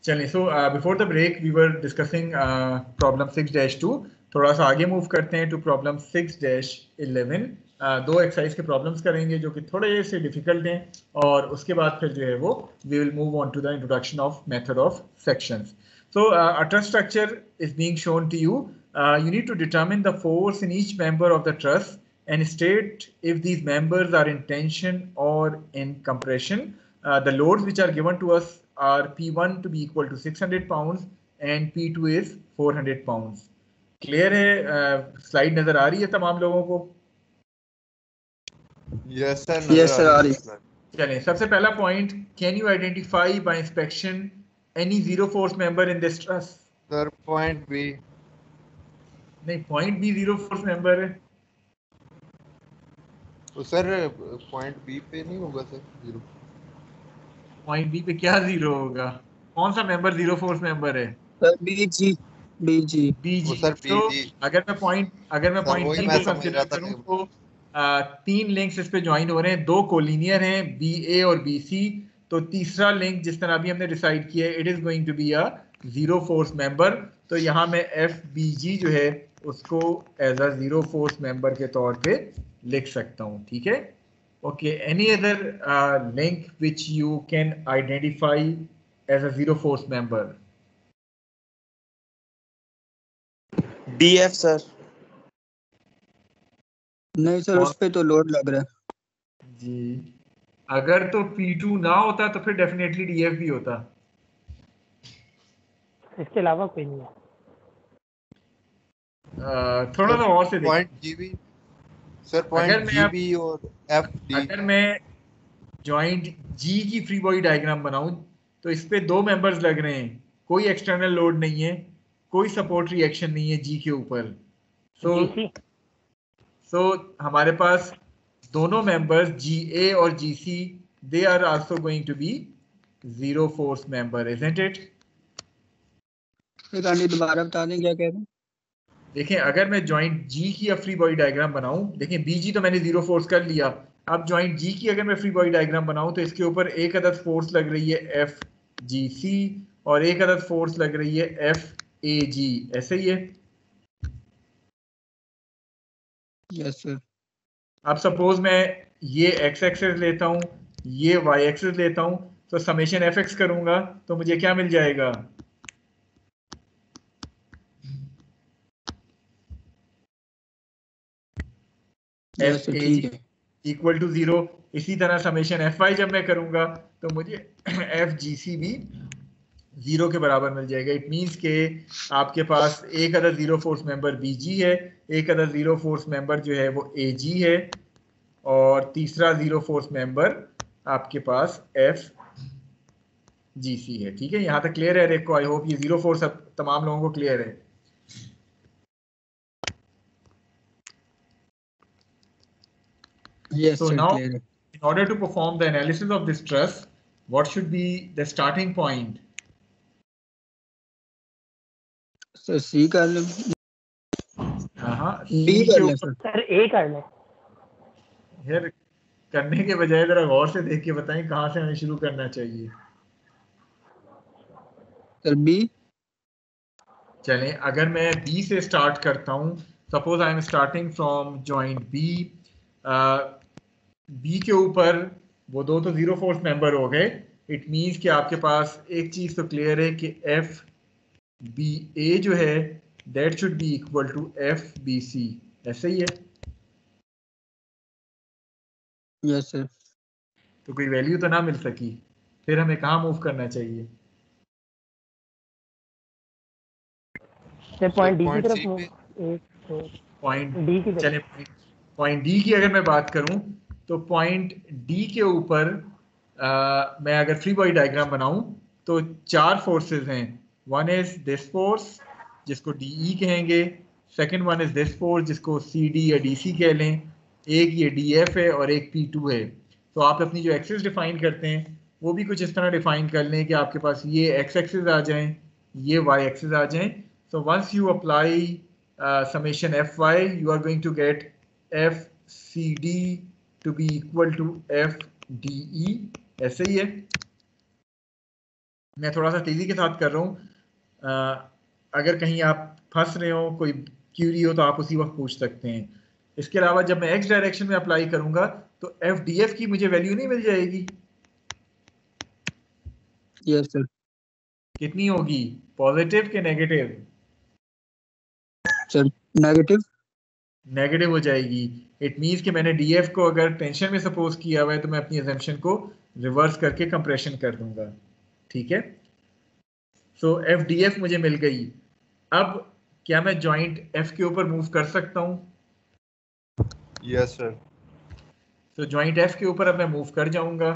चलिए, so before the break we were discussing problem 6-2. थोड़ा सा आगे मूव करते हैं टू प्रॉब्लम 6-11. दो एक्सरसाइज के प्रॉब्लम्स करेंगे जो कि थोड़े से डिफिकल्ट हैं, और उसके बाद फिर जो है वो we will move on to the introduction of method of sections. So a trust structure is being shown to you. You need to determine the force in each member of the truss and state if these members are in tension or in compression. The loads which are given to us are P1 to be equal to 600 pounds and P2 is 400 pounds. Clear है? Slide नजर आ रही है तमाम लोगों को? Yes sir. Yes sir, आ रही है. चलें, सबसे पहला point, can you identify by inspection any zero force member in this truss? Sir, point B. नहीं, point B zero force member है. तो सर पॉइंट बी पे नहीं होगा सर जीरो? पॉइंट बी पे क्या जीरो होगा? कौन सा मेंबर जीरो फोर्स मेंबर है? सर बीजी. बीजी. सर तो बीजी. अगर मैं पॉइंट बी को कंसीडर करूं तो तीन लिंक्स इस पे ज्वाइन हो रहे हैं, दो कोलिनियर हैं, बी ए और बी सी. तो तीसरा लिंक जिस तरह अभी हमने डिसाइड किया है, it is going to be a zero force member. तो यहाँ मैं एफ बी जी जो है उसको as a zero force member के तौर पे लिख सकता हूँ. ठीक है, okay. Any other link which you can identify as a zero force member? DF sir. नहीं सर, उस पे तो लोड लग रहा है जी. अगर तो P2 ना होता तो फिर डेफिनेटली DF भी होता. इसके अलावा कोई नहीं है. थोड़ा सा और से देखिए. Point GB sir, point GB और एफडी. अगर मैं जॉइंट जी की फ्री बॉडी डायग्राम बनाऊं तो इस पे दो मेंबर्स लग रहे हैं, कोई एक्सटर्नल लोड नहीं है, कोई सपोर्ट रिएक्शन नहीं है जी के ऊपर. सो हमारे पास दोनों मेंबर्स जी ए और G C, they are also going to be zero force member, isn't it? दोबारा बता दें क्या कह रहे हैं. देखें, अगर मैं जॉइंट जी की अब फ्री बॉडी डायग्राम बनाऊं, देखें बीजी तो मैंने जीरो फोर्स कर लिया. अब जॉइंट जी की अगर मैं फ्री बॉडी डायग्राम बनाऊं तो इसके ऊपर एक अदद फोर्स लग रही है एफ जी सी और एक अदद फोर्स लग रही है एफ ए जी. ऐसे ही है? Yes sir. अब सपोज मैं ये एक्स एक्सिस लेता हूं, ये वाई एक्सिस लेता हूं, तो समेशन एफ एक्स करूंगा तो मुझे क्या मिल जाएगा? F A G equal to 0. इसी तरह समेशन एफ वाई जब मैं करूंगा तो मुझे एफ जी सी भी 0 के बराबर मिल जाएगा. इट मीन्स के आपके पास एक other zero force member B G है, एक अदर जीरो फोर्स मेंबर जो है वो ए जी है, और तीसरा जीरो फोर्स मेंबर आपके पास एफ जी सी है. ठीक है, यहाँ तक क्लियर है रेको? आई होप ये जीरो फोर्स अब तमाम लोगों को क्लियर है. Yes, so sir, now clear. in order to perform the analysis of this truss, what should be the starting point? Sir see कर लो. हाँ, बी कर ले सर. सर ए कर ले. यार करने के बजाय जरा गौर से देख के बताएं कहाँ से हमें शुरू करना चाहिए. Sir B. चलें, अगर मैं बी से स्टार्ट करता हूँ, suppose I am starting from joint B. B के ऊपर वो दो तो जीरो फोर्स मेंबर हो गए. इट मीन्स कि आपके पास एक चीज तो क्लियर है कि एफ बी ए जो है that should be equal to F B C. ऐसे ही है? Yes sir. तो कोई वैल्यू तो ना मिल सकी, फिर हमें कहाँ मूव करना चाहिए? पॉइंट डी की तरफ. पॉइंट डी की चले, पॉइंट डी की अगर मैं बात करूं तो पॉइंट डी के ऊपर मैं अगर फ्री बॉडी डायग्राम बनाऊं तो चार फोर्सेस हैं. वन इज दिस फोर्स जिसको डीई कहेंगे, second one is this force जिसको सीडी या डीसी कह लें, एक ये डीएफ है और एक पी2 है. तो आप अपनी जो एक्सिस डिफाइन करते हैं वो भी कुछ इस तरह डिफाइन कर लें कि आपके पास ये एक्स एक्सिस आ जाएं, ये वाई एक्सिस आ जाएं. So once you apply summation fy, you are going to get fcd to be equal to fde. ऐसे ही है? मैं थोड़ा सा तेजी के साथ कर रहा हूँ, अगर कहीं आप फंस रहे हो, कोई क्यूरी हो, तो आप उसी वक्त पूछ सकते हैं। इसके अलावा जब मैं एक्स डायरेक्शन में अप्लाई करूंगा तो एफ डी एफ की मुझे वैल्यू नहीं मिल जाएगी? Yes sir. कितनी होगी, पॉजिटिव के नेगेटिव? Sir negative. नेगेटिव हो जाएगी। इट मीन्स कि मैंने डी एफ को अगर टेंशन में सपोज किया हुआ है तो मैं अपनी अजम्पशन को रिवर्स करके कंप्रेशन कर दूंगा। ठीक है, सो एफ डी एफ मुझे मिल गई। अब क्या मैं जॉइंट एफ के ऊपर मूव कर सकता हूँ? Yes sir. तो जॉइंट एफ के ऊपर अब मैं मूव कर जाऊंगा।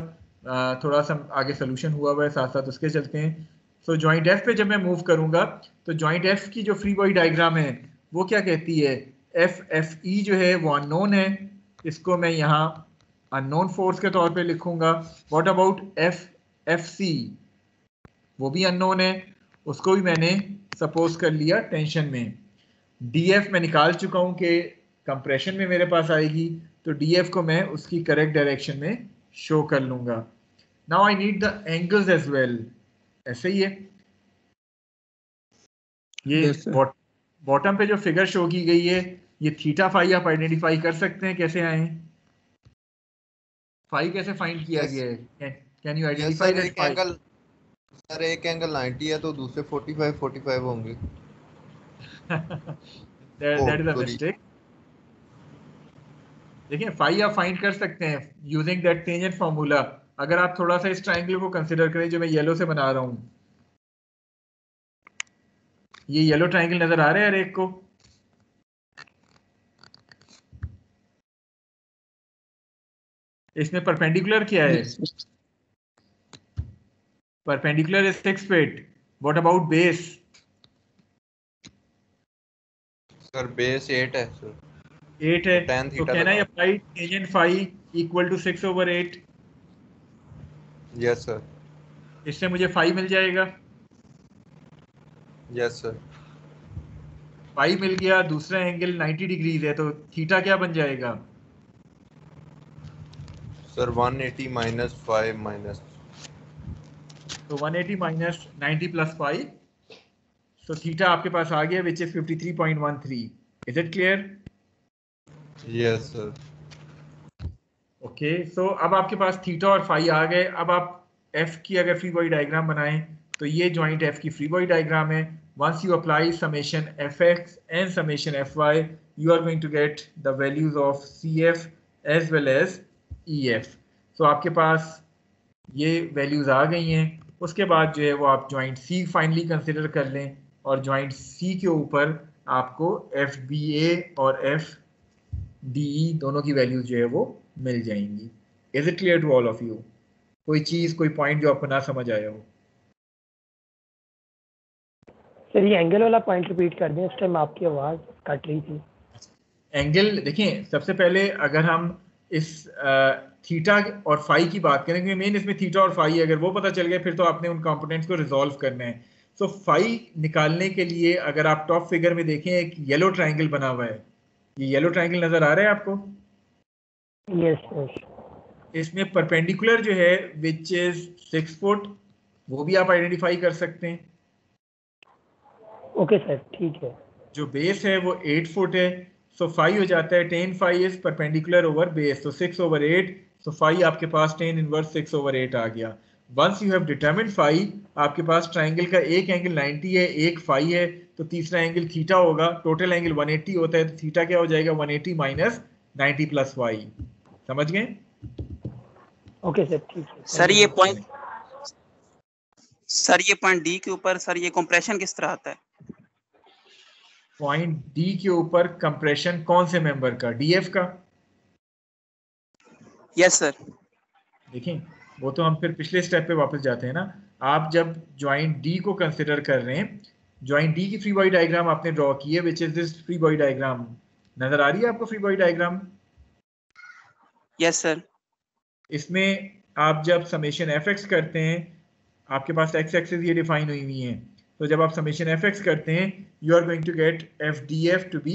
थोड़ा सा आगे सोल्यूशन हुआ है, साथ साथ उसके चलते हैं। सो जॉइंट एफ पे जब मैं मूव करूंगा तो जॉइंट एफ की जो फ्री बॉडी डायग्राम है वो क्या कहती है? एफ एफ ई जो है वो अननोन है, इसको मैं यहाँ अननोन फोर्स के तौर पे लिखूंगा। What about F F C? वो भी अननोन है, उसको भी मैंने सपोज कर लिया टेंशन में। डी एफ मैं निकाल चुका हूँ कि कंप्रेशन में मेरे पास आएगी, तो डी एफ को मैं उसकी करेक्ट डायरेक्शन में शो कर लूंगा। Now I need the angles as well. ऐसे ही है ये। बॉटम पे जो फिगर शो की गई है ये थीटा फाई आप आइडेंटिफाई कर सकते हैं कैसे आए? फाई कैसे फाइंड किया गया है? Can you identify that phi? Sir एक एंगल 90 है तो दूसरे 45 होंगे। that is a mistake। देखिए फाई आप फाइंड कर सकते हैं यूजिंग दैट टेंजेंट फार्मूला। अगर आप थोड़ा सा इस ट्रायंगल को कंसीडर करें जो मैं येलो से बना रहा हूँ, ये येलो ट्रायंगल नजर आ रहा है हर एक को? इसमें परपेंडिकुलर क्या है? Perpendicular is 6 feet. What about base? Sir base 8 है सर। 8 है, तो can I apply tangent phi equal to 6/8? Yes sir. इससे मुझे फाई मिल जाएगा। Yes sir. फाई मिल गया, दूसरा एंगल 90 डिग्रीज है, तो थीटा क्या बन जाएगा? सर 180 माइनस 5 माइनस, तो 180 माइनस 90 प्लस 5, तो थीटा आपके पास आ गया which is 53.13। Is it clear? Yes sir. Okay, so अब आपके पास थीटा और फाई आ गए। अब आप एफ की अगर फ्री बॉडी डायग्राम बनाएं तो ये जॉइंट एफ की फ्री बॉडी डायग्राम है। Once you apply summation F X and summation F Y, you are going to get the values of C F as well as E F. So आपके पास ये values आ गई हैं। उसके बाद जो है वो आप जॉइंट सी फाइनली कंसिडर कर लें, और जॉइंट सी के ऊपर आपको एफ बी ए और एफ डी ई दोनों की वैल्यूज जो है वो मिल जाएंगी। Is it clear to all of you? कोई चीज, कोई पॉइंट जो आपको ना समझ आया हो? सर ये एंगल वाला पॉइंट रिपीट कर दें, उस टाइम आपकी आवाज कट रही थी। एंगल देखें, सबसे पहले अगर हम इस थीटा और फाई की बात करें, क्योंकि मेन इसमें थीटा और फाई, अगर वो पता चल गया फिर तो आपने उन कंपोनेंट्स को रिजॉल्व करना है। सो फाई निकालने के लिए अगर आप टॉप फिगर में देखें एक येलो ट्रायंगल बना हुआ है, ये येलो ट्रायंगल नजर आ रहा है आपको? Yes yes. इसमें परपेंडिकुलर जो है विच इज 6 फुट, वो भी आप आइडेंटिफाई कर सकते हैं। ओके सर, ठीक है। जो बेस है वो 8 फुट है, सो फाई हो जाता है tan phi is perpendicular over base, तो 6/8, सो फाई आपके पास tan इनवर्स 6/8 आ गया। Once you have determined phi, आपके पास ट्रायंगल का एक एंगल 90 है, एक फाई है, तो तीसरा एंगल थीटा होगा। टोटल एंगल 180 होता है, तो थीटा क्या हो जाएगा? 180 माइनस 90 प्लस वाई। समझ गए? ओके सर, ठीक है। सर ये पॉइंट डी के ऊपर सर ये कंप्रेशन किस तरह आता है? पॉइंट डी के ऊपर कंप्रेशन कौन से मेंबर का? डीएफ का? Yes sir. देखें, वो तो हम फिर पिछले स्टेप पे वापस जाते हैं ना। आप जब ज्वाइंट डी को कंसिडर कर रहे हैं, ज्वाइंट डी की फ्री बॉडी डायग्राम आपने ड्रॉ की है, which is this free body diagram. नजर आ रही है आपको free body diagram? Yes sir. इसमें आप जब समेशन एफ एक्स करते हैं, आपके पास एक्स एक्सिस ये डिफाइन हुई हुई हैं, तो जब आप समेशन एफ एक्स करते हैं you are going to get F D F to be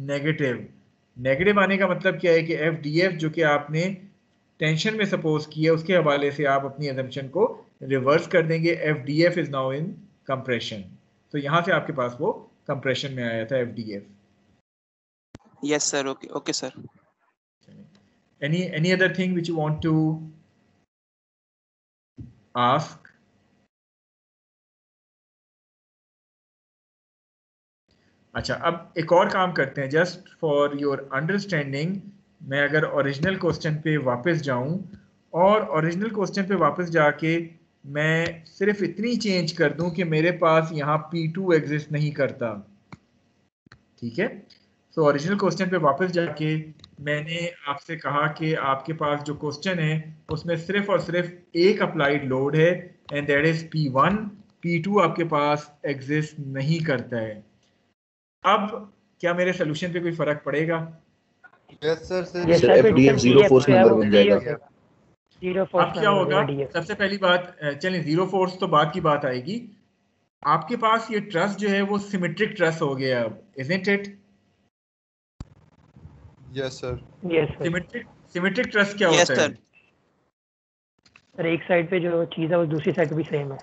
negative. Negative आने का मतलब क्या है कि एफ डी एफ जो कि आपने टेंशन में सपोज किया, उसके हवाले से आप अपनी अजम्पशन को रिवर्स कर देंगे, FDF is now in compression. तो यहाँ से आपके पास वो कंप्रेशन में आया था FDF। Yes sir, okay okay sir. any other thing which you want to ask? अच्छा, अब एक और काम करते हैं जस्ट फॉर योर अंडरस्टैंडिंग। मैं अगर ओरिजिनल क्वेश्चन पे वापस जाऊं और ओरिजिनल क्वेश्चन पे वापस जाके मैं सिर्फ इतनी चेंज कर दूं कि मेरे पास यहाँ P2 एग्जिस्ट नहीं करता, ठीक है। तो ओरिजिनल क्वेश्चन पे वापस जाके मैंने आपसे कहा कि आपके पास जो क्वेश्चन है उसमें सिर्फ और सिर्फ एक अप्लाइड लोड है and that is P1। P2 आपके पास एग्जिस्ट नहीं करता है। अब क्या मेरे सोल्यूशन पे कोई फर्क पड़ेगा? Yes sir. Yes, sir sir, FDF तो जीरो DF फोर्स जो है मेंबर वो बन जाएगा। जीरो फोर्स अब क्या होगा? DF। सबसे पहली बात, चलें जीरो फोर्स तो बाद की बात आएगी। आपके पास ये ट्रस जो है वो सिमेट्रिक ट्रस हो गया अब, isn't it? Yes sir. Yes sir. Symmetric truss क्या यस होता है? सर। सर एक साइड पे जो चीज़ है वो दूसरी साइड पे भी सेम है।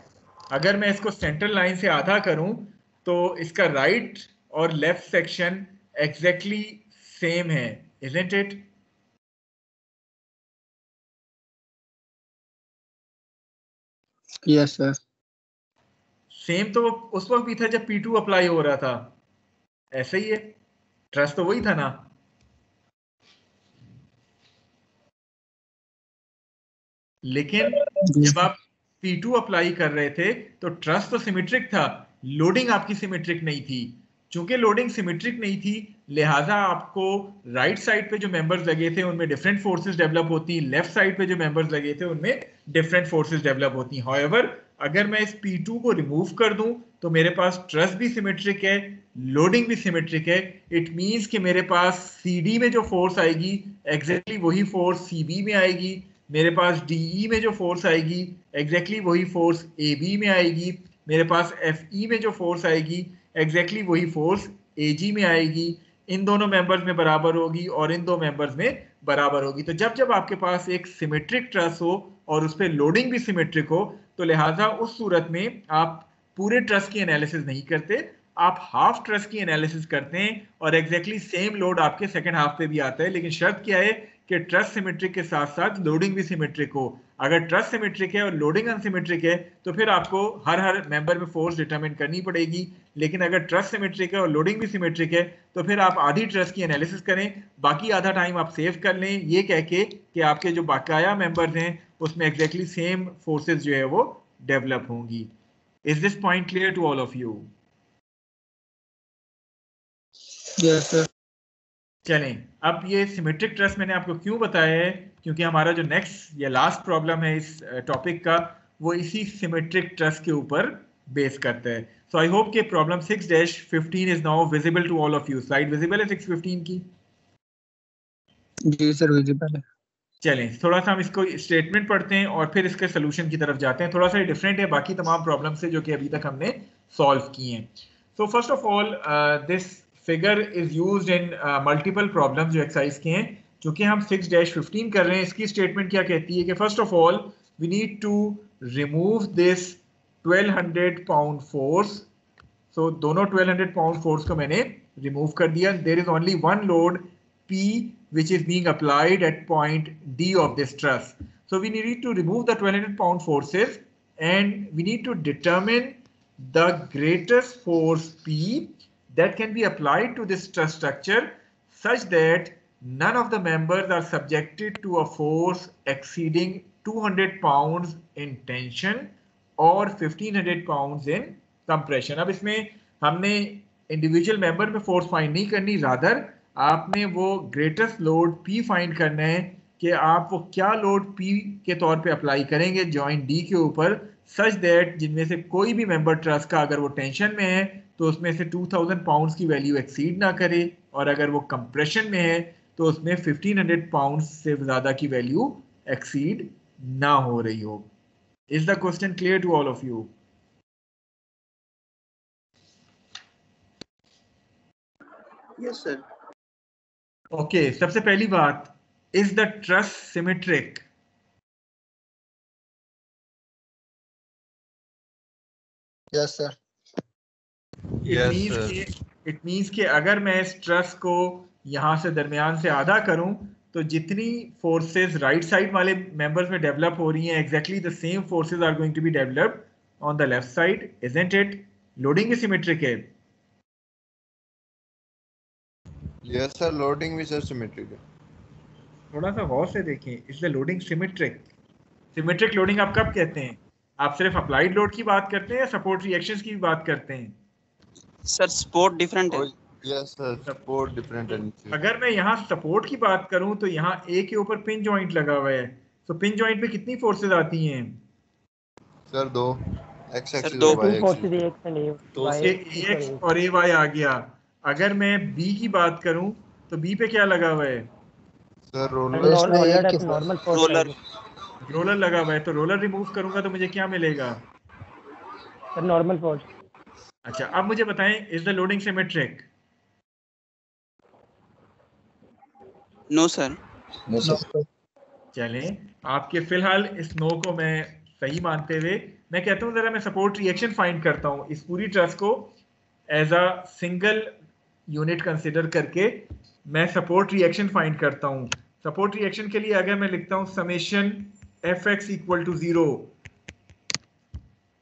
अगर मैं इसको सेंट्रल लाइन से आधा करूं तो इसका राइट और लेफ्ट सेक्शन एग्जैक्टली सेम है, isn't it? Yes sir. Same तो वो उस वक्त भी था जब P2 अप्लाई हो रहा था, ऐसे ही है, ट्रस तो वही था ना। लेकिन जब आप P2 अप्लाई कर रहे थे तो ट्रस तो सिमेट्रिक था, लोडिंग आपकी सिमेट्रिक नहीं थी। चूंकि लोडिंग सिमेट्रिक नहीं थी लिहाजा आपको राइट साइड पे जो मेंबर्स लगे थे उनमें डिफरेंट फोर्सेस डेवलप होती, लेफ्ट साइड पे जो मेंबर्स लगे थे उनमें डिफरेंट फोर्सेस डेवलप होती। हाउएवर अगर मैं इस P2 को रिमूव कर दूं तो मेरे पास ट्रस भी सिमेट्रिक है, लोडिंग भी सिमेट्रिक है। इट मींस कि मेरे पास CD में जो फोर्स आएगी एग्जैक्टली वही फोर्स CB में आएगी, मेरे पास DE में जो फोर्स आएगी एग्जैक्टली वही फोर्स AB में आएगी, मेरे पास FE में जो फोर्स आएगी एग्जैक्टली वही फोर्स AG में आएगी। इन दोनों मेंबर्स में बराबर होगी और इन दो मेंबर्स में बराबर होगी। तो जब जब आपके पास एक सिमेट्रिक ट्रस हो और उस पर लोडिंग भी सिमेट्रिक हो तो लिहाजा उस सूरत में आप पूरे ट्रस की एनालिसिस नहीं करते, आप हाफ ट्रस की एनालिसिस करते हैं और एग्जैक्टली सेम लोड आपके सेकंड हाफ पे भी आता है। लेकिन शर्त क्या है कि ट्रस सिमेट्रिक के साथ साथ लोडिंग भी सिमेट्रिक हो। अगर ट्रस सिमेट्रिक है और लोडिंग अनसिमेट्रिक है तो फिर आपको हर मेंबर में फोर्स डिटरमिन करनी पड़ेगी। लेकिन अगर ट्रस सिमेट्रिक है और लोडिंग भी सिमेट्रिक है तो फिर आप आधी ट्रस की एनालिसिस करें, बाकी आधा टाइम आप सेव कर लें ये कह के कि आपके जो बकाया मेंबर्स हैं उसमें एग्जैक्टली सेम फोर्सेस जो है वो डेवलप होंगी। Is this point clear to all of you? Yes sir. चलें, अब ये सिमेट्रिक ट्रस मैंने आपको क्यों बताया है, क्योंकि हमारा जो नेक्स्ट या लास्ट प्रॉब्लम है इस टॉपिक का वो इसी सिमेट्रिक ट्रस के ऊपर बेस करता है। सो आई होप कि problem 6-15 is now visible to all of you. Slide visible है 6-15 की? जी सर विजिबल है। चलें, थोड़ा सा हम इसको स्टेटमेंट पढ़ते हैं और फिर इसके सोल्यूशन की तरफ जाते हैं। थोड़ा सा डिफरेंट है बाकी तमाम प्रॉब्लम से जो कि अभी तक हमने सॉल्व किए हैं। So first of all this figure is used in multiple problem जो एक्सरसाइज के हैं। चूंकि हम 6-15 कर रहे हैं, इसकी स्टेटमेंट क्या कहती है कि first of all we need to remove this 1200 pound force. So दोनों 1200 पाउंड फोर्स को मैंने रिमूव कर दिया। There is only one load P which is being applied at point D of this truss. So we need to remove the 1200 pound forces and we need to determine the greatest force P that can be applied to this truss structure such that none of the members are subjected to a force exceeding 200 pounds in tension or 1500 pounds in compression. अब इसमें हमने individual member में force find नहीं करनी, rather आपने वो greatest load P find करना है कि आप वो क्या लोड P के तौर पे अप्लाई करेंगे जॉइंट D के ऊपर सच दैट जिनमें से कोई भी मेंबर ट्रस का अगर वो टेंशन में है तो उसमें से 2000 पाउंड्स की वैल्यू एक्सीड ना करे और अगर वो कंप्रेशन में है तो उसमें 1500 पाउंड्स से ज़्यादा की वैल्यू एक्सीड ना हो रही हो। Is the question clear to all of you? Yes sir. Okay, सबसे पहली बात, is the truss symmetric? Yes sir. It means कि अगर मैं इस ट्रस को यहाँ से दरमियान से आधा करूं तो जितनी फोर्सेस राइट साइड वाले मेंबर्स में डेवलप हो रही हैं exactly the same forces are going to be developed on the left side, isn't it? Loading भी सिमेट्रिक है। यस सर, लोडिंग भी सर सिमेट्रिक है। थोड़ा सा गौर से देखें, is the loading symmetric? Symmetric loading आप कब कहते हैं? आप सिर्फ अप्लाइड लोड की बात करते हैं या सपोर्ट रिएक्शंस की भी बात करते हैं? सर सपोर्ट डिफरेंट है। यस सर, सपोर्ट डिफरेंट है नीचे। अगर मैं यहाँ सपोर्ट की बात करूं तो यहाँ ए के ऊपर पिन जॉइंट लगा हुआ है, तो पिन जॉइंट पे कितनी फोर्सेस आती हैं? सर दो, एक्स सर, एक्सिस दो और Y two forces axis. X and तो वाई एक्स और ए वाई आ गया। अगर मैं बी की बात करूं तो बी पे क्या लगा हुआ है? Sir roller. Normal force roller. Roller लगा हुआ है, तो रोलर रिमूव करूंगा तो मुझे क्या मिलेगा? Sir normal force. अच्छा, अब मुझे बताएं, is the loading symmetric? No sir. चलें, आपके फिलहाल इस नो को मैं सही मानते हुए मैं कहता हूं जरा मैं सपोर्ट रिएक्शन फाइंड करता हूं इस पूरी ट्रस को as a single unit consider करके मैं सपोर्ट रिएक्शन फाइंड करता हूं। सपोर्ट रिएक्शन के लिए अगर मैं लिखता हूं summation F X equal to 0,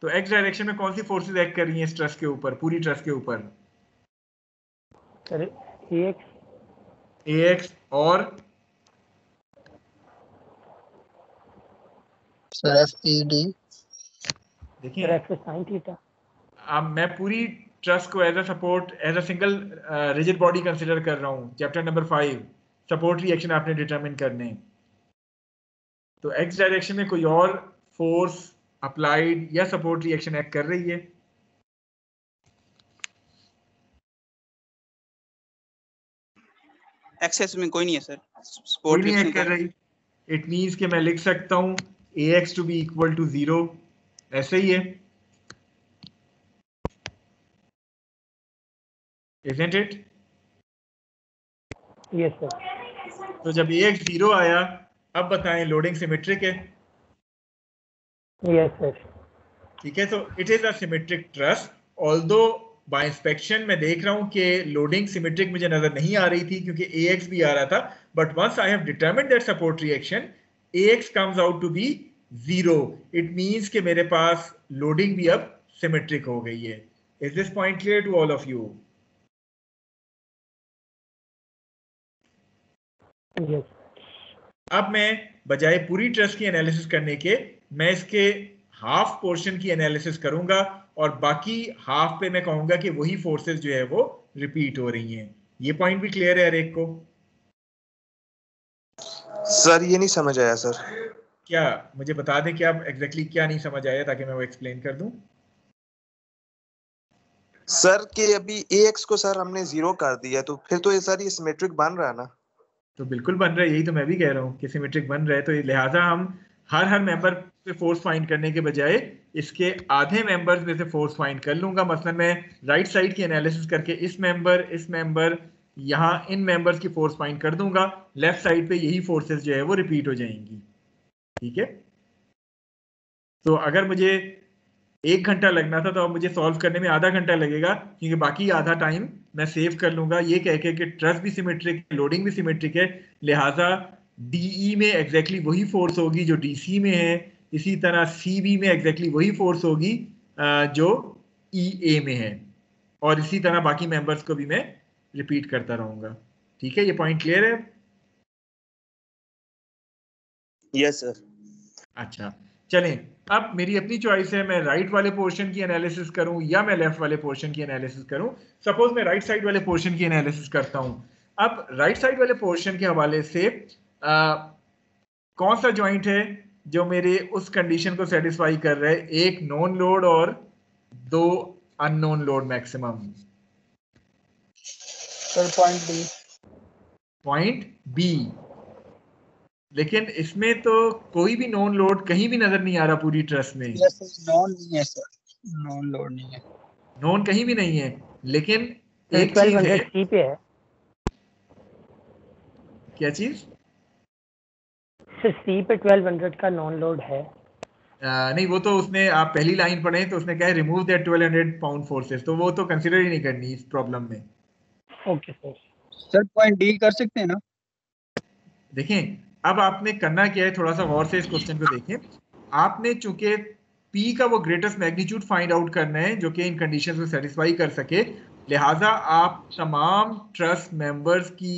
तो एक्स डायरेक्शन में कौन सी फोर्सेस एक्ट कर रही हैं इस ट्रस के ऊपर, पूरी ट्रस के ऊपर? सर एक्स और सर एफ ई डी। देखिए, एक्स साइन थीटा। अब मैं पूरी ट्रस्ट को as a support, as a single rigid body consider कर रहा हूँ। चैप्टर नंबर 5 सपोर्ट रिएक्शन आपने डिटरमिन करने, तो एक्स डायरेक्शन में कोई और फोर्स अप्लाइड या सपोर्ट रिएक्शन एक्ट कर रही है? एक्सेस में कोई नहीं है सर। कोई सपोर्ट नहीं रिएक्शन एक्ट कर रही। इट मीन्स कि मैं लिख सकता हूँ A X to B equal to 0, ऐसे ही है, isn't it? Yes sir. तो जब ए एक्स 0 आया, अब बताएं लोडिंग सिमेट्रिक है? Yes sir. ठीक है, तो it is a symmetric truss, although bye inspection मैं देख रहा हूं कि लोडिंग सिमेट्रिक मुझे नजर नहीं आ रही थी क्योंकि AX भी आ रहा था, but once I have determined that support reaction AX comes out to be 0, it means कि मेरे पास लोडिंग भी अब सिमेट्रिक हो गई है। Is this point clear to all of you? Yes. अब मैं बजाय पूरी ट्रस की एनालिसिस करने के मैं इसके हाफ पोर्शन की एनालिसिस करूंगा और बाकी हाफ पे मैं कहूंगा कि वही फोर्सेस जो है वो रिपीट हो रही हैं। ये पॉइंट भी क्लियर है हर एक को? सर ये नहीं समझ आया सर। क्या मुझे बता दें कि आप एग्जैक्टली क्या नहीं समझ आया ताकि मैं वो एक्सप्लेन कर दूं? सर कि अभी AX को सर हमने 0 कर दिया, तो फिर तो ये सर ये सिमेट्रिक बन रहा है ना? तो बिल्कुल बन रहा है, यही तो मैं भी कह रहा हूँ कि सिमेट्रिक बन रहा है। तो लिहाजा हम हर मेंबर पे फोर्स फाइंड करने के बजाय इसके आधे मेंबर्स में से फोर्स फाइंड कर लूंगा। मसलन मैं राइट साइड की एनालिसिस करके इस मेंबर यहाँ इन मेंबर्स की फोर्स फाइंड कर दूंगा, लेफ्ट साइड पे यही फोर्सेस जो है वो रिपीट हो जाएंगी। ठीक है, तो अगर मुझे 1 घंटा लगना था तो अब मुझे सॉल्व करने में आधा घंटा लगेगा क्योंकि बाकी आधा टाइम मैं सेव कर लूंगा ये कह के कि ट्रस भी सिमेट्रिक है, लोडिंग भी सिमेट्रिक है, लिहाजा DE में एग्जैक्टली वही फोर्स होगी जो DC में है, इसी तरह CB में एग्जैक्टली वही फोर्स होगी जो EA में है, और इसी तरह बाकी मेंबर्स को भी मैं रिपीट करता रहूंगा। ठीक है, ये पॉइंट क्लियर है? Yes sir. अच्छा, चलें, अब मेरी अपनी चॉइस है, मैं राइट वाले पोर्शन की एनालिसिस करूं या मैं लेफ्ट वाले पोर्शन की एनालिसिस करूं। सपोज मैं राइट साइड वाले पोर्शन की एनालिसिस करता हूं। अब राइट साइड वाले पोर्शन के हवाले से कौन सा जॉइंट है जो मेरे उस कंडीशन को सेटिस्फाई कर रहा है, एक नॉन लोड और 2 unknown load maximum? Sir point B. लेकिन इसमें तो कोई भी नॉन लोड कहीं भी नजर नहीं आ रहा पूरी ट्रस में। नॉन नहीं है सर, नॉन लोड नहीं है, नॉन कहीं भी नहीं है, लेकिन एक चीज 1200 है। सी पे है क्या चीज? सर? सी पे 1200 का नॉन लोड है। नहीं, वो तो उसने, आप पहली लाइन पढ़ें तो उसने कहा है रिमूव दैट 1200 पाउंड फोर्सेस, तो वो तो कंसिडर ही नहीं करनी इस प्रॉब्लम में। Okay sir. Sir point D कर सकते हैं ना? देखें, अब आपने करना क्या है, थोड़ा सा गौर से इस क्वेश्चन को देखें। आपने चूंकि P का वो ग्रेटेस्ट मैग्नीट्यूड फाइंड आउट करना है जो कि इन कंडीशंस को सेटिस्फाई कर सके, लिहाजा आप तमाम ट्रस्ट मेंबर्स की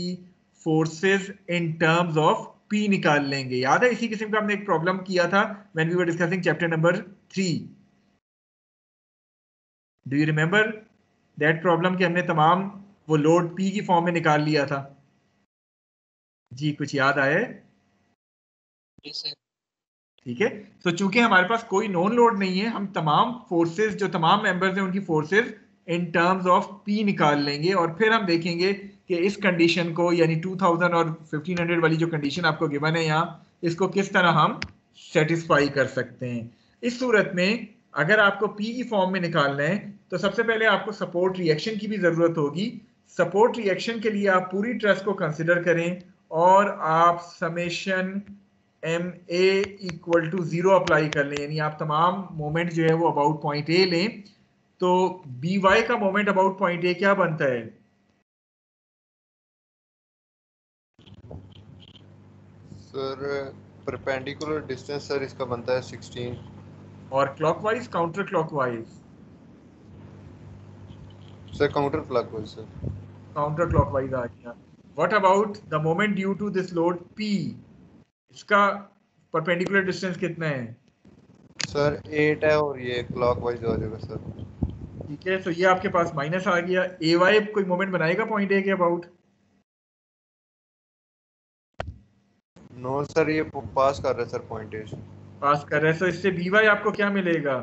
forces in terms of P निकाल लेंगे। याद है, इसी किस्म का हमने एक प्रॉब्लम किया था when we were discussing chapter number 3। Do you remember that problem कि हमने तमाम वो लोड P की फॉर्म में निकाल लिया था? जी, कुछ याद आया है? ठीक है, तो चूंकि हमारे पास कोई नॉन लोड नहीं है, हम तमाम फोर्सेस, जो तमाम मेंबर्स हैं उनकी forces in terms of P निकाल लेंगे और फिर हम देखेंगे कि इस कंडीशन को, यानी 2000 और 1500 वाली जो कंडीशन आपको गिवन है यहाँ, इसको किस तरह हम सेटिस्फाई कर सकते हैं। इस सूरत में अगर आपको P की फॉर्म में निकालना है तो सबसे पहले आपको सपोर्ट रिएक्शन की भी जरूरत होगी। सपोर्ट रिएक्शन के लिए आप पूरी ट्रस्ट को कंसिडर करें और आप summation MA equal to 0 apply कर लें, यानी आप तमाम मोमेंट जो है वो अबाउट पॉइंट A लें। तो BY का मोमेंट अबाउट पॉइंट A क्या बनता है? सर परपेंडिकुलर डिस्टेंस सर इसका बनता है 16। और clockwise, counter clockwise? Sir counter clockwise sir. Counter clockwise आ गया। What about the moment due to this load P? इसका परपेंडिकुलर डिस्टेंस कितना है? सर 8 है और ये क्लॉकवाइज हो जाएगा सर। ठीक है, तो ये आपके पास माइनस आ गया। AY कोई मोमेंट बनाएगा पॉइंट A के अबाउट? नो सर, ये पास कर रहा है सर पॉइंट ए। पास कर रहे हैं, तो इससे BY आपको क्या मिलेगा?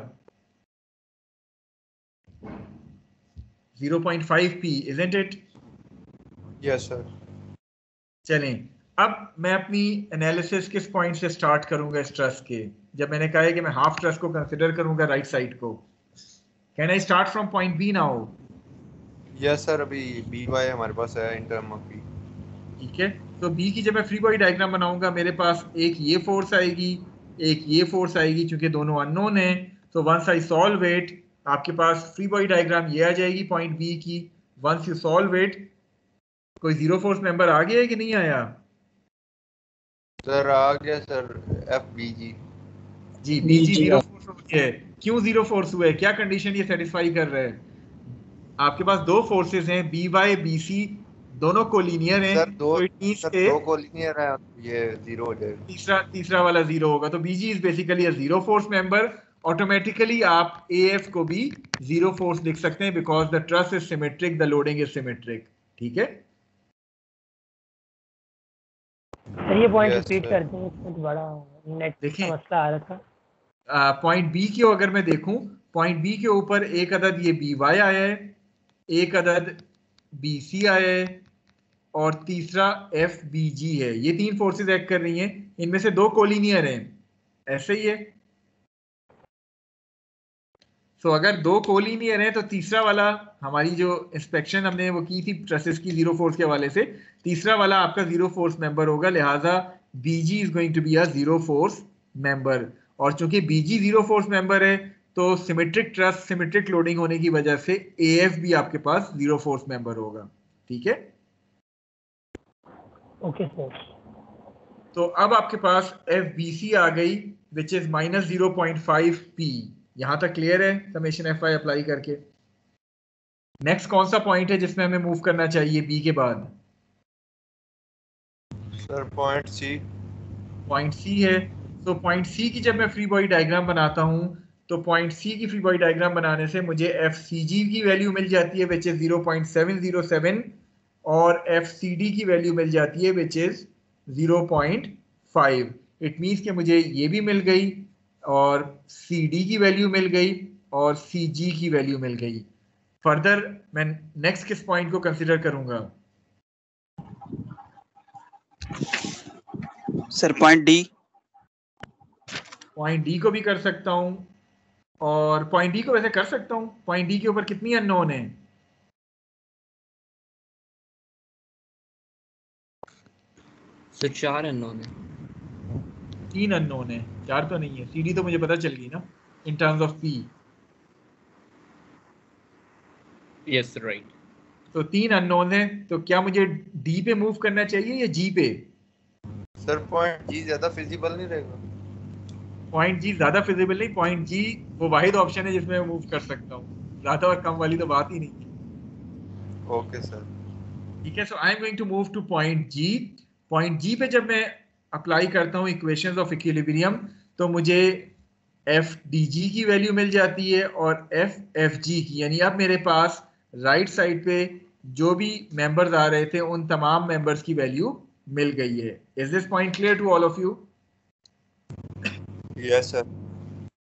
0.5P, isn't it? Yes sir. चलें, अब मैं अपनी एनालिसिस किस पॉइंट से स्टार्ट करूंगा इस ट्रस्ट के? जब मैंने कहा है कि मैं हाफ ट्रस्ट को कंसिडर करूंगा राइट साइड को, can I start from point B now? Yes sir, अभी BY हमारे पास है इन टर्म ऑफ बी। ठीक है, तो बी की जब मैं फ्री बॉडी डायग्राम बनाऊंगा, मेरे पास एक ये फोर्स आएगी, एक ये फोर्स आएगी, चूंकि दोनों अननोन है। तो वंस आई सॉल्व इट, आपके पास फ्री बॉडी डायग्राम ये आ जाएगी पॉइंट बी की। वंस यू सॉल्व इट, कोई जीरो फोर्स मेंबर आ गया है कि नहीं आया? सर आ गया सर, FBG। जी, BG जीरो फोर्स हो गया है। क्यों जीरो फोर्स हुआ है? क्या कंडीशन ये सेटिस्फाई कर रहा है? आपके पास दो फोर्सेस हैं, BY BC, दोनों कोलिनियर हैं, सर तो इट मींस सर के दो कोलिनियर है, ये 0 हो जाएगा। तीसरा वाला जीरो होगा। तो BG is basically a zero force member. Automatically आप AF को भी जीरो फोर्स लिख सकते हैं because the truss is symmetric, the loading is symmetric. ठीक है, सर ये पॉइंट Yes, रिपीट sir. कर दें, इसमें बड़ा नेट देखिए, का मसला आ रहा था। पॉइंट बी की अगर मैं देखूं, पॉइंट बी के ऊपर एक अदद ये BY आया है, एक अदद BC आया है और तीसरा FBG है। ये तीन फोर्सेस एक्ट कर रही हैं, इनमें से दो कोलिनियर हैं, ऐसे ही है। तो अगर दो कोलिनियर हैं तो तीसरा वाला, हमारी जो इंस्पेक्शन हमने वो की थी ट्रसेस की जीरो फोर्स के हवाले से, तीसरा वाला आपका जीरो फोर्स मेंबर होगा, लिहाजा BG is going to be a zero force member. और चूंकि BG जीरो फोर्स मेंबर है तो सिमेट्रिक ट्रस, सिमेट्रिक लोडिंग होने की वजह से AF भी आपके पास जीरो फोर्स मेंबर होगा। ठीक है, ओके सर। तो अब आपके पास FBC आ गई विच इज माइनस 0.5P। यहां तक क्लियर है समेशन FI अप्लाई करके? नेक्स्ट कौन सा पॉइंट है जिसमें हमें मूव करना चाहिए B के बाद? Sir point C। Point C है। तो पॉइंट C की जब मैं फ्री बॉडी डायग्राम बनाता हूं तो पॉइंट C की फ्री बॉडी डायग्राम बनाने से मुझे FCG की वैल्यू मिल जाती है विच इज 0.707 और FCD की वैल्यू मिल जाती है विच इज 0.5। इट मीन्स कि मुझे ये भी मिल गई और CD की वैल्यू मिल गई और CG की वैल्यू मिल गई। फर्दर मैं नेक्स्ट किस पॉइंट को कंसिडर करूंगा? Sir point D. Point D को भी कर सकता हूं, और पॉइंट D को वैसे कर सकता हूं। पॉइंट D के ऊपर कितनी अननोन है? सर 4 अननोन है। 3 अननोन है, 4 तो नहीं है। CD तो मुझे पता चल गई ना in terms of P। Yes right. तो 3 अननोन है, तो क्या मुझे D पे मूव करना चाहिए या G पे? सर पॉइंट जी ज्यादा फिजिबल नहीं रहेगा? पॉइंट G ज्यादा फिजिबल नहीं, पॉइंट G वो वाहिद ऑप्शन है जिसमें मैं मूव कर सकता हूँ, ज्यादा और कम वाली तो बात ही नहीं है। Okay sir. ठीक है, so I am going to move to point G। Point G पे जब मैं अप्लाई करता हूँ इक्वेशंस ऑफ इक्विलिब्रियम, तो मुझे FDG की वैल्यू मिल जाती है और FFG की, यानी अब मेरे पास राइट साइड पे जो भी मेंबर्स आ रहे थे उन तमाम मेंबर्स की वैल्यू मिल गई है। Is this point clear to all of you? Yes sir.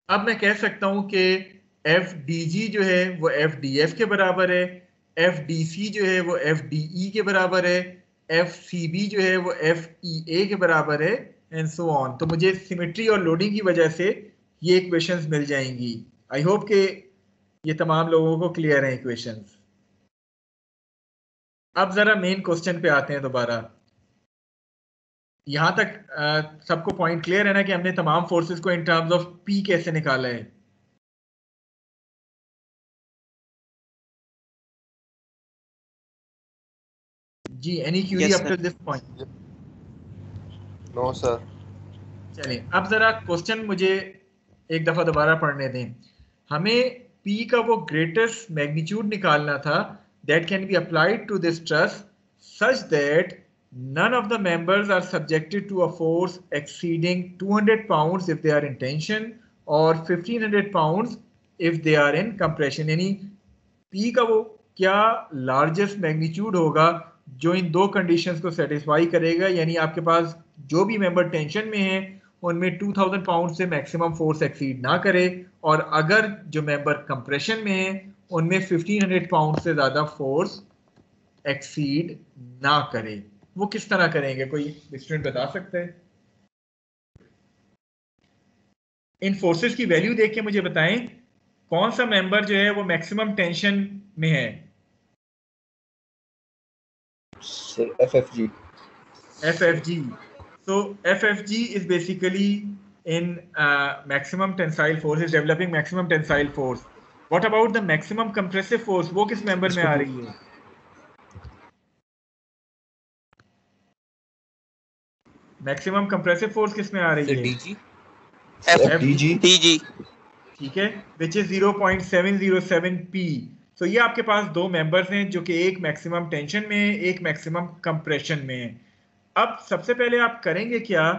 अब मैं कह सकता हूं कि FDG जो है वो FDF के बराबर है, FDC जो है वो FDE के बराबर है, FCB जो है वो FEA के बराबर है, एंड सो ऑन। तो मुझे सिमेट्री और लोडिंग की वजह से ये इक्वेशंस मिल जाएंगी। आई होप कि ये तमाम लोगों को क्लियर है इक्वेशंस। अब जरा मेन क्वेश्चन पे आते हैं दोबारा। यहां तक सबको पॉइंट क्लियर है ना कि हमने तमाम फोर्सेस को इन टर्म्स ऑफ P कैसे निकाला है? जी, any query Yes, up sir. To this point? No sir. चलिए, अब जरा क्वेश्चन मुझे एक दफा दोबारा पढ़ने दें। हमें P का वो ग्रेटेस्ट मैग्नीट्यूड निकालना था that can be applied to this truss such that none of the members are subjected to a force exceeding 200 pounds if they are in tension or 1500 pounds if they are in compression। यानी P का वो क्या largest magnitude होगा जो इन दो conditions को satisfy करेगा, यानी आपके पास जो भी मेंबर टेंशन में है उनमें 2000 पाउंड से मैक्सिमम फोर्स एक्सीड ना करे, और अगर जो मेंबर कंप्रेशन में है उनमें 1500 पाउंड से ज्यादा फोर्स एक्सीड ना करे। वो किस तरह करेंगे, कोई स्टूडेंट बता सकते हैं? इन फोर्सेस की वैल्यू देख के मुझे बताएं कौन सा मेंबर जो है वो मैक्सिमम टेंशन में है। FFG। FFG। So FFG is basically in maximum tensile force, is developing maximum tensile force. What about the maximum compressive force? वो किस मेंबर में आ रही है? मैक्सिमम कंप्रेसिव फोर्स किस में आ रही है? DG। FDG। DG. ठीक है, विच इज 0.707 P। तो ये आपके पास दो मेंबर्स हैं जो कि एक मैक्सिमम टेंशन में है, एक मैक्सिमम कंप्रेशन में है। अब सबसे पहले आप करेंगे क्या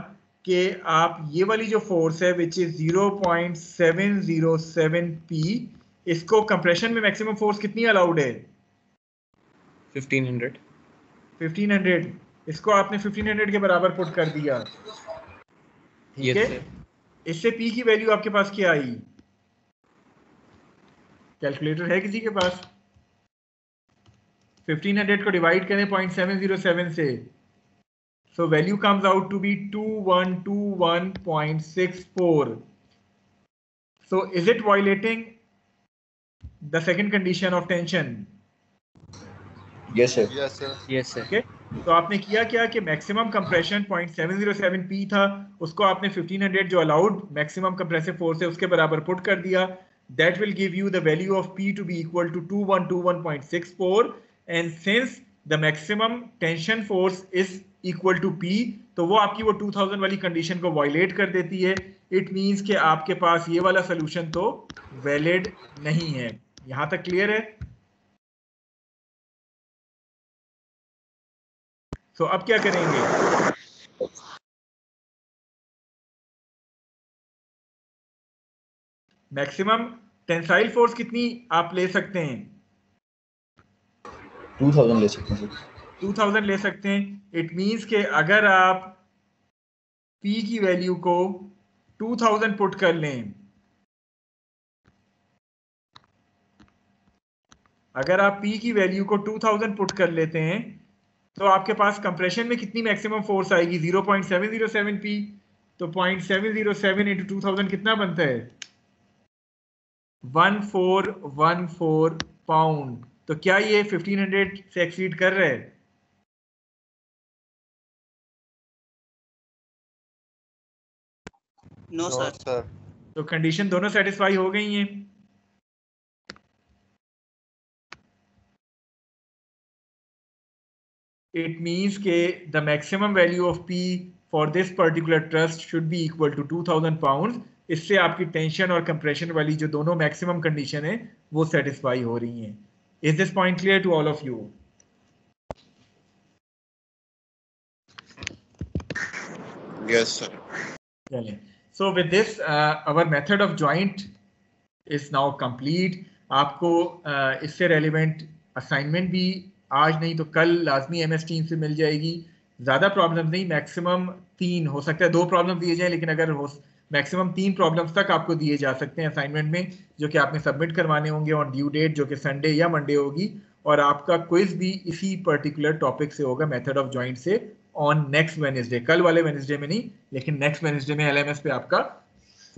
कि आप ये वाली जो फोर्स है विच इज 0.707 P, इसको कंप्रेशन में मैक्सिमम फोर्स कितनी अलाउड है? 1500। 1500। इसको आपने 1500 के बराबर पुट कर दिया, ठीक यस है। सर। इससे P की वैल्यू आपके पास क्या आई? कैलकुलेटर है किसी के पास? 1500 को डिवाइड करें 0.707 से, so value comes out to be 2121.64. So is it violating the second condition of tension? Yes sir। Yes sir. Yes sir. Okay, तो आपने किया क्या कि मैक्सिमम कंप्रेशन 0.707 P था, उसको आपने 1500 जो अलाउड मैक्सिमम कंप्रेसिव फोर्स है उसके बराबर पुट कर दिया। That will give you the value of P to be equal to 2121.64, and since the maximum tension force is equal to P, तो वो आपकी वो 2000 वाली कंडीशन को वायलेट कर देती है। इट मींस कि आपके पास ये वाला सोल्यूशन तो वैलिड नहीं है। यहां तक क्लियर है? तो अब क्या करेंगे? मैक्सिमम टेंसाइल फोर्स कितनी आप ले सकते हैं? 2000 ले सकते हैं। 2000 ले सकते हैं। इट मींस कि अगर आप P की वैल्यू को 2000 पुट कर लें, अगर आप P की वैल्यू को 2000 पुट कर लेते हैं तो आपके पास कंप्रेशन में कितनी मैक्सिमम फोर्स आएगी? 0.707 P। तो 0.707 इंटू 2000 कितना बनता है? 1414 पाउंड। तो क्या ये 1500 से एक्सीड कर रहा है? No sir. सर तो कंडीशन दोनों सेटिस्फाई हो गई हैं। इट मींस के the maximum value of P for this particular trust should be equal to 2000 pound. इससे आपकी टेंशन और कंप्रेशन वाली जो दोनों मैक्सिमम कंडीशन है वो सेटिस्फाई हो रही हैं। Is this point clear to all of you? Yes sir. चलें, so with this our method of joint is now complete। आपको इससे रेलिवेंट असाइनमेंट भी आज नहीं तो कल लाजमी MS टीम से मिल जाएगी। ज़्यादा प्रॉब्लम नहीं, मैक्सिमम 3, हो सकता है 2 प्रॉब्लम दिए जाएं, लेकिन अगर हो मैक्सिमम 3 प्रॉब्लम्स तक आपको दिए जा सकते हैं असाइनमेंट में, जो कि आपने सबमिट करवाने होंगे ऑन ड्यू डेट, जो कि संडे या मंडे होगी। और आपका क्विज भी इसी पर्टिकुलर टॉपिक से होगा, मेथड ऑफ जॉइंट से, ऑन नेक्स्ट वेडनेसडे। कल वाले वेडनेसडे में नहीं, लेकिन नेक्स्ट वेडनेसडे में LMS पे आपका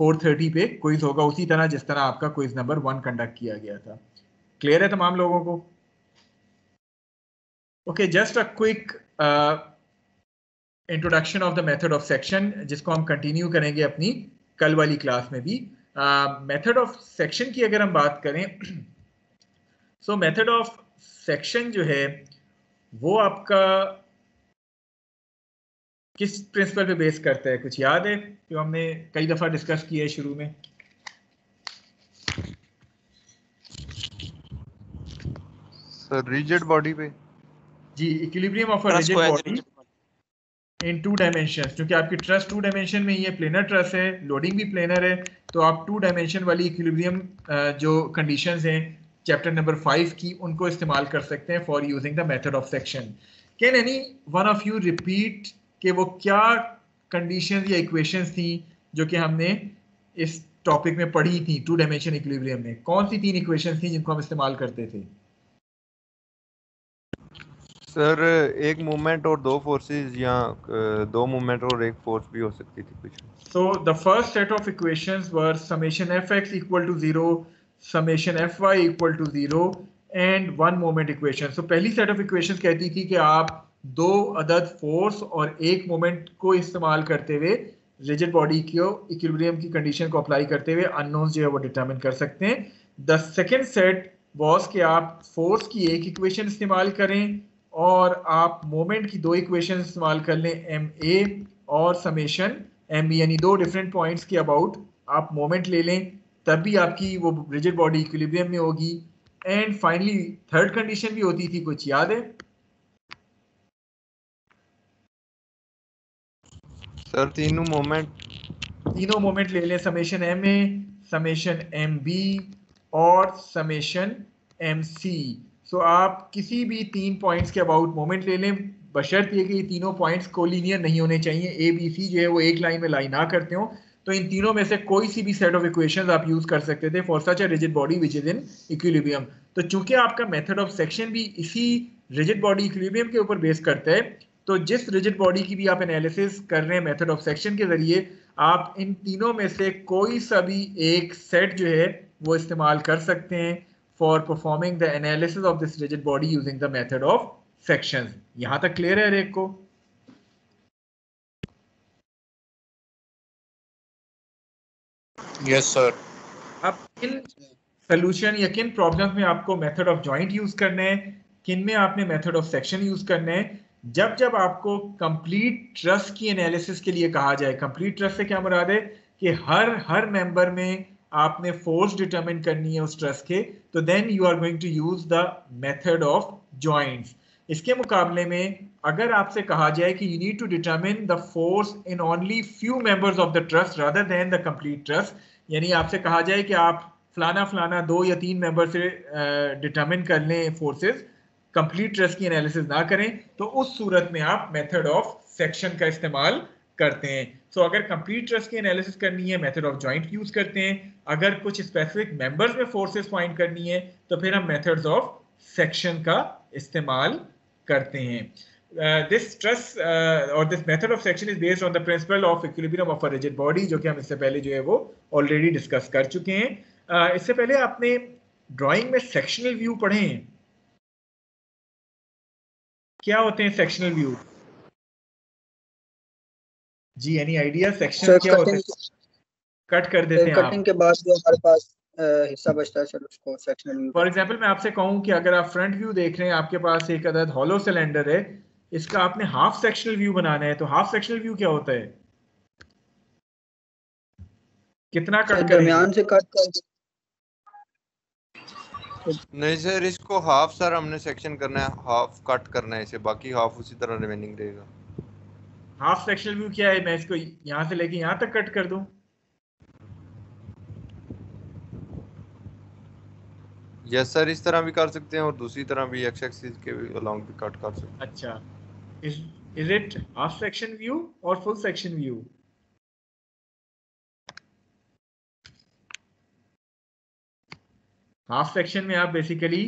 4:30 पे क्विज होगा, उसी तरह जिस तरह आपका क्विज नंबर 1 कंडक्ट किया गया था। क्लियर है तमाम लोगों को? Okay, just a quick introduction of the method of section, जिसको हम कंटिन्यू करेंगे अपनी कल वाली क्लास में भी। मेथड ऑफ सेक्शन की अगर हम बात करें, सो मेथड ऑफ सेक्शन जो है वो आपका किस प्रिंसिपल पे बेस करता है, कुछ याद है? जो हमने कई दफा डिस्कस किया है शुरू में। सर रिजिड बॉडी पे। जी, equilibrium of a rigid body in 2 dimensions. क्योंकि आपकी ट्रस्ट 2 डायमेंशन में ही है, प्लेनर ट्रस्ट है, लोडिंग भी प्लेनर है, तो आप 2 डायमेंशन वाली इक्विलिब्रियम जो कंडीशंस हैं चैप्टर नंबर 5 की, उनको इस्तेमाल कर सकते हैं for using the method of section. Can any one of you repeat कि वो क्या कंडीशंस या इक्वेशंस थी जो कि हमने इस टॉपिक में पढ़ी थी 2 डायमेंशन इक्विलिब्रियम में? कौन सी 3 इक्वेशंस थी जिनको हम इस्तेमाल करते थे? सर एक मूवमेंट और 2 फोर्सेस, या 2 मूवमेंट और 1 फोर्स भी हो सकती थी कुछ। So the first set of equations were summation fx equal to 0, summation fy equal to 0 and 1 moment equation। So पहली set of equations कहती थी कि आप 2 अदद फोर्स और 1 मोमेंट को इस्तेमाल करते हुए रिजिड बॉडी को इक्विलिब्रियम की कंडीशन को अप्लाई करते हुए अननोन्स जो है वो डिटरमिन कर सकते हैं। द सेकेंड सेट वॉज कि आप फोर्स की एक इक्वेशन इस्तेमाल करें और आप मोमेंट की 2 इक्वेशन इस्तेमाल कर लें, ma और समेशन mb, यानी 2 डिफरेंट पॉइंट्स के अबाउट आप मोमेंट ले लें, तब भी आपकी वो रिजिड बॉडी इक्विलिब्रियम में होगी। एंड फाइनली थर्ड कंडीशन भी होती थी, कुछ याद है? सर तीनों मोमेंट ले लें, समेशन ma, समेशन mb और समेशन mc। सो आप किसी भी 3 पॉइंट्स के अबाउट मोमेंट ले लें, बशर्त ये कि ये तीनों पॉइंट्स कोलिनियर नहीं होने चाहिए, ए बी सी जो है वो एक लाइन में लाई ना करते हो, तो इन तीनों में से कोई सी भी सेट ऑफ इक्वेशंस आप यूज कर सकते थे for such a rigid body which is in equilibrium. तो चूंकि आपका मेथड ऑफ सेक्शन भी इसी रिजिड बॉडी इक्विलिब्रियम के ऊपर बेस करता है, तो जिस रिजिड बॉडी की भी आप एनालिसिस कर रहे हैं मेथड ऑफ सेक्शन के जरिए, आप इन तीनों में से कोई सा भी एक सेट जो है वो इस्तेमाल कर सकते हैं for performing the analysis of this rigid body using the method of sections. यहां तक क्लियर है हर एक को? Yes sir. अब किन सोल्यूशन या किन प्रॉब्लम्स में आपको मेथड ऑफ जॉइंट यूज करना है, किन में आपने मेथड ऑफ सेक्शन यूज करना है? जब आपको कंप्लीट ट्रस्ट की एनालिसिस के लिए कहा जाए, कंप्लीट ट्रस्ट से क्या मुराद है कि हर मेंबर में आपने फोर्स डिटरमिन करनी है उस ट्रस्ट के, तो then you are going to use the method of joints. इसके मुकाबले में अगर आपसे कहा जाए कि you need to determine the force in only few members of the trust rather than the complete trust, यानी आपसे कहा जाए कि आप फलाना 2 या 3 मेंबर से डिटरमिन कर लें फोर्सेस, कंप्लीट ट्रस्ट की एनालिसिस ना करें, तो उस सूरत में आप मेथड ऑफ सेक्शन का इस्तेमाल करते हैं। सो अगर कंप्लीट ट्रस्ट की एनालिसिस करनी है, मेथड ऑफ जॉइंट यूज करते हैं। अगर कुछ स्पेसिफिक मेंबर्स में फोर्सेस फाइंड करनी है, तो फिर हम मेथड्स ऑफ सेक्शन का इस्तेमाल करते हैं। This trust or this method of section is based on the principle of equilibrium of a rigid body, जो कि हम इससे पहले जो है वो ऑलरेडी डिस्कस कर चुके हैं। इससे पहले आपने ड्राइंग में सेक्शनल व्यू पढ़े हैं? क्या होते हैं सेक्शनल व्यू? जी, एनी आइडिया सेक्शन क्या होते हैं? कट कर देते हैं आप। कटिंग के बाद जो हमारे पास हिस्सा बचता है सर उसको सेक्शनल व्यू। फॉर एग्जांपल मैं आपसे कहूं कि अगर आप फ्रंट व्यू देख रहे हैं, आपके पास एक अदद हॉलो सिलेंडर है, इसका आपने हाफ सेक्शनल व्यू बनाना है, तो हाफ सेक्शनल व्यू क्या होता है? कितना कट करेंगे? दरमियान से कट कर। नहीं सर, इसको हाफ सर हमने सेक्शन करना है, हाफ कट करना है इसे, बाकी हाफ उसी तरह रिमेनिंग रहेगा। हाफ सेक्शनल व्यू क्या है? मैं इसको यहाँ से लेके यहाँ तक कट कर दूं? यस सर, इस तरह भी कर सकते हैं और दूसरी तरह भी एक्स एक्सिस के अलोंग भी कट कर सकते हैं। अच्छा, is it half section view और full section view? Half section में आप बेसिकली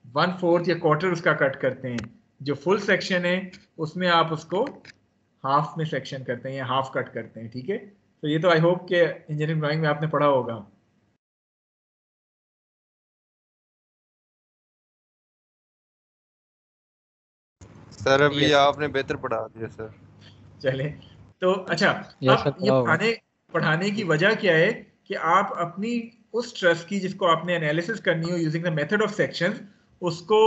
1/4 या क्वार्टर उसका कट करते हैं। जो फुल सेक्शन है उसमें आप उसको हाफ में सेक्शन करते हैं या हाफ कट करते हैं। ठीक है, तो ये तो आई होप के इंजीनियरिंग ड्राइंग में आपने पढ़ा होगा। सर अभी आपने बेहतर पढ़ा दिया सर। चले तो अच्छा, अब ये पढ़ाने की वजह क्या है कि आप अपनी उस ट्रस्ट की जिसको आपने एनालिसिस करनी हो using the method of sections, उसको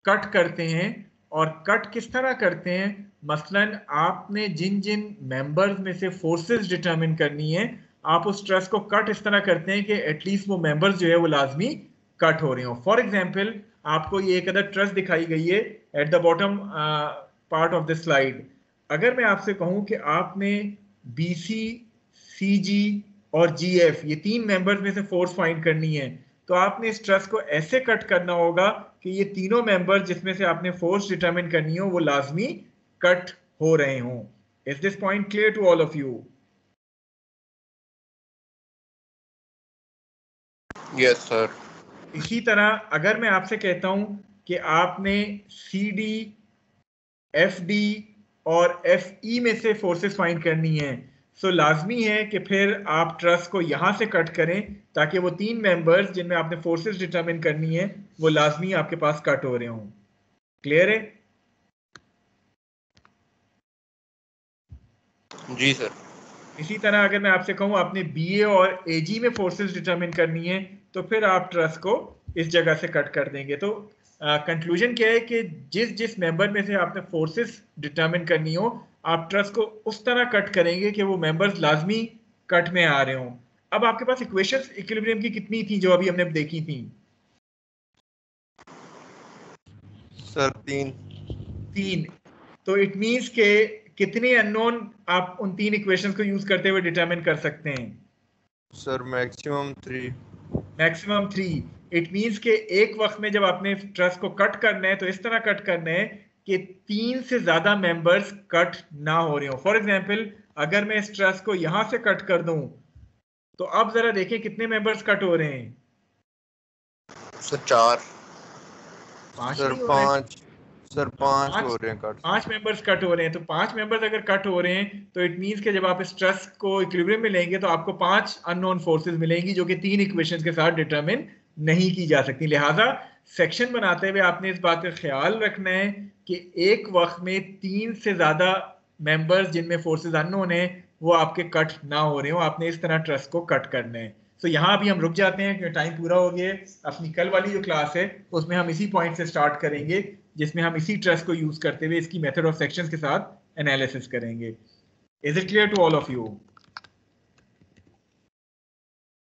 कट करते हैं। और कट किस तरह करते हैं? मसलन आपने जिन जिन मेंबर्स में से फोर्सेस डिटरमिन करनी है, आप उस ट्रस्ट को कट इस तरह करते हैं कि एटलीस्ट वो मेंबर्स जो है वो लाजमी कट हो रहे हो। फॉर एग्जांपल आपको ये एक अदर ट्रस्ट दिखाई गई है at the bottom part of the slide. अगर मैं आपसे कहूं कि आपने BC, CG और GF ये 3 मेंबर्स में से फोर्स फाइंड करनी है, तो आपने इस ट्रस्ट को ऐसे कट करना होगा कि ये तीनों मेंबर्स जिसमें से आपने फोर्स डिटरमिन करनी हो वो लाजमी कट हो रहे हों। Is this point clear to all of you? Yes, sir. इसी तरह अगर मैं आपसे कहता हूं कि आपने CD, FD और FE में से फोर्सेस फाइंड करनी है, सो लाजमी है कि फिर आप ट्रस्ट को यहां से कट करें ताकि वो 3 मेंबर्स जिनमें आपने फोर्सेस डिटरमिन करनी है वो लाजमी आपके पास कट हो रहे हों। क्लियर है? जी सर। इसी तरह अगर मैं आपसे कहूं आपने BA और AG में फोर्सेस डिटरमिन करनी है, तो फिर आप ट्रस्ट को इस जगह से कट कर देंगे। तो कंक्लूजन क्या है कि जिस जिस मेंबर में से आपने फोर्सेस डिटरमिन करनी हो, आप ट्रस्ट को उस तरह कट करेंगे कि वो मेंबर्स लाजमी कट में आ रहे हों। अब आपके पास इक्वेशंस इक्विलिब्रियम की कितनी थी जो अभी हमने देखी थी? सर 3। तो इट मींस के कितने अननोन आप उन 3 इक्वेशंस को यूज करते हुए डिटरमिन कर सकते हैं? Sir maximum 3। Maximum 3। It means के एक वक्त में जब आपने ट्रस्ट को कट करना है तो इस तरह कट करना है कि 3 से ज्यादा मेंबर्स कट ना हो रहे हो। फॉर एग्जांपल अगर मैं इस ट्रस्ट को यहां से कट कर दूं, तो अब जरा देखें कितने मेंबर्स कट हो रहे हैं? सर 4। सर 5। सर 5 हो रहे हैं कट। 5 मेंबर्स कट हो रहे हैं। तो 5 मेंबर्स अगर कट हो रहे हैं तो इट मींस कि जब आप इस ट्रस्ट को इक्विलिब्रियम में लेंगे तो आपको 5 अननोन फोर्सेस मिलेंगी जो कि 3 इक्वेशंस के साथ डिटरमिन नहीं की जा सकती। लिहाजा सेक्शन बनाते हुए आपने इस बात का ख्याल रखना है कि एक वक्त में 3 से ज्यादा मेंबर्स जिनमें फोर्सेस अननोन है वो आपके कट ना हो रहे हो। आपने इस तरह ट्रस्ट को कट करना है। तो यहाँ अभी हम रुक जाते हैं क्योंकि टाइम पूरा हो गया। अपनी कल वाली जो क्लास है उसमें हम इसी पॉइंट से स्टार्ट करेंगे जिसमें हम इसी ट्रस्ट को यूज करते हुए इसकी मेथड ऑफ सेक्शंस के साथ एनालिसिस करेंगे। Is it clear to all of you?